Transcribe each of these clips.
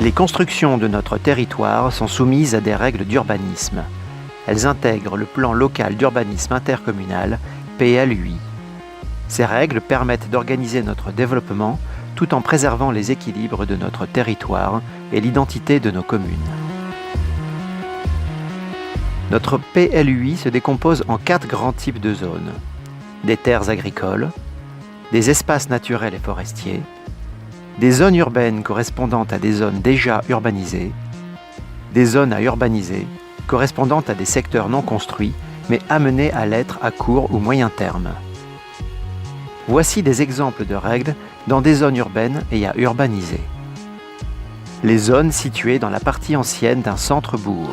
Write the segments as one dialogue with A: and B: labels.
A: Les constructions de notre territoire sont soumises à des règles d'urbanisme. Elles intègrent le plan local d'urbanisme intercommunal, PLUI. Ces règles permettent d'organiser notre développement tout en préservant les équilibres de notre territoire et l'identité de nos communes. Notre PLUI se décompose en 4 grands types de zones. Des terres agricoles, des espaces naturels et forestiers, des zones urbaines correspondant à des zones déjà urbanisées, des zones à urbaniser correspondant à des secteurs non construits mais amenés à l'être à court ou moyen terme. Voici des exemples de règles dans des zones urbaines et à urbaniser. Les zones situées dans la partie ancienne d'un centre-bourg.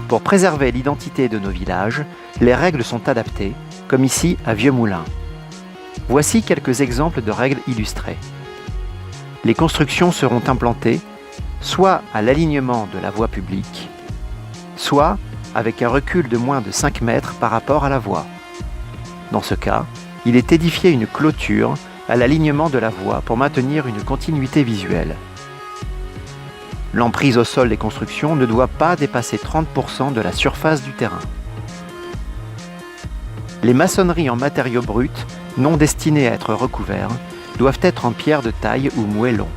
A: Pour préserver l'identité de nos villages, les règles sont adaptées, comme ici à Vieux-Moulins. Voici quelques exemples de règles illustrées. Les constructions seront implantées soit à l'alignement de la voie publique, soit avec un recul de moins de 5 mètres par rapport à la voie. Dans ce cas, il est édifié une clôture à l'alignement de la voie pour maintenir une continuité visuelle. L'emprise au sol des constructions ne doit pas dépasser 30% de la surface du terrain. Les maçonneries en matériaux bruts, non destinés à être recouverts, doivent être en pierre de taille ou moellon.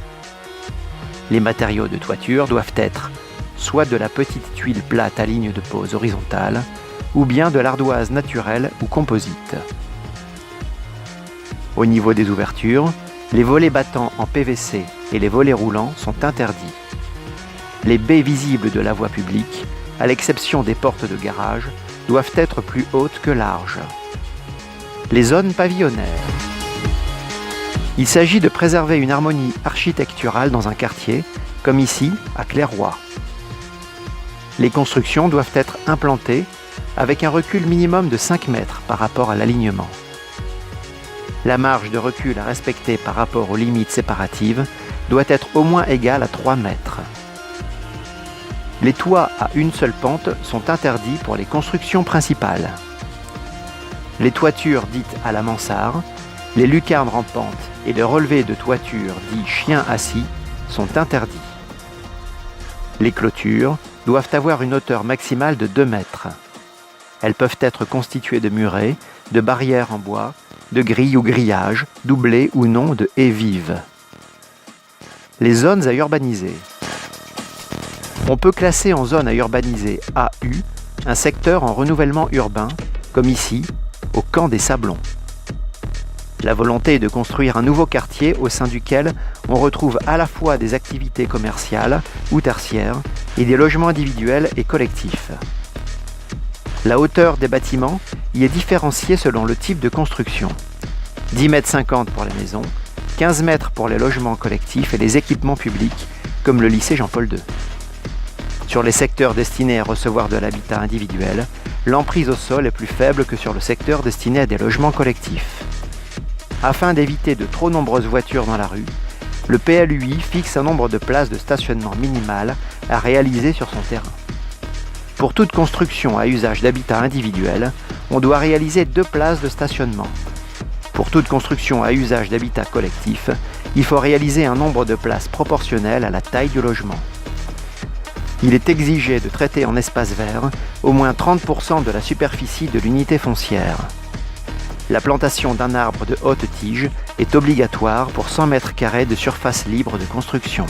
A: Les matériaux de toiture doivent être soit de la petite tuile plate à ligne de pose horizontale, ou bien de l'ardoise naturelle ou composite. Au niveau des ouvertures, les volets battants en PVC et les volets roulants sont interdits. Les baies visibles de la voie publique, à l'exception des portes de garage, doivent être plus hautes que larges. Les zones pavillonnaires. Il s'agit de préserver une harmonie architecturale dans un quartier, comme ici à Clairoy. Les constructions doivent être implantées avec un recul minimum de 5 mètres par rapport à l'alignement. La marge de recul à respecter par rapport aux limites séparatives doit être au moins égale à 3 mètres. Les toits à une seule pente sont interdits pour les constructions principales. Les toitures dites à la mansarde, les lucarnes rampantes et les relevés de toiture dits chien assis sont interdits. Les clôtures doivent avoir une hauteur maximale de 2 mètres. Elles peuvent être constituées de murets, de barrières en bois, de grilles ou grillages, doublées ou non de haies vives. Les zones à urbaniser. On peut classer en zone à urbaniser AU un secteur en renouvellement urbain, comme ici, au Camp des Sablons. La volonté est de construire un nouveau quartier au sein duquel on retrouve à la fois des activités commerciales ou tertiaires et des logements individuels et collectifs. La hauteur des bâtiments y est différenciée selon le type de construction. 10,50 m pour les maisons, 15 mètres pour les logements collectifs et les équipements publics, comme le lycée Jean-Paul II. Sur les secteurs destinés à recevoir de l'habitat individuel, l'emprise au sol est plus faible que sur le secteur destiné à des logements collectifs. Afin d'éviter de trop nombreuses voitures dans la rue, le PLUI fixe un nombre de places de stationnement minimal à réaliser sur son terrain. Pour toute construction à usage d'habitat individuel, on doit réaliser 2 places de stationnement. Pour toute construction à usage d'habitat collectif, il faut réaliser un nombre de places proportionnel à la taille du logement. Il est exigé de traiter en espace vert au moins 30% de la superficie de l'unité foncière. La plantation d'un arbre de haute tige est obligatoire pour 100 m² de surface libre de construction.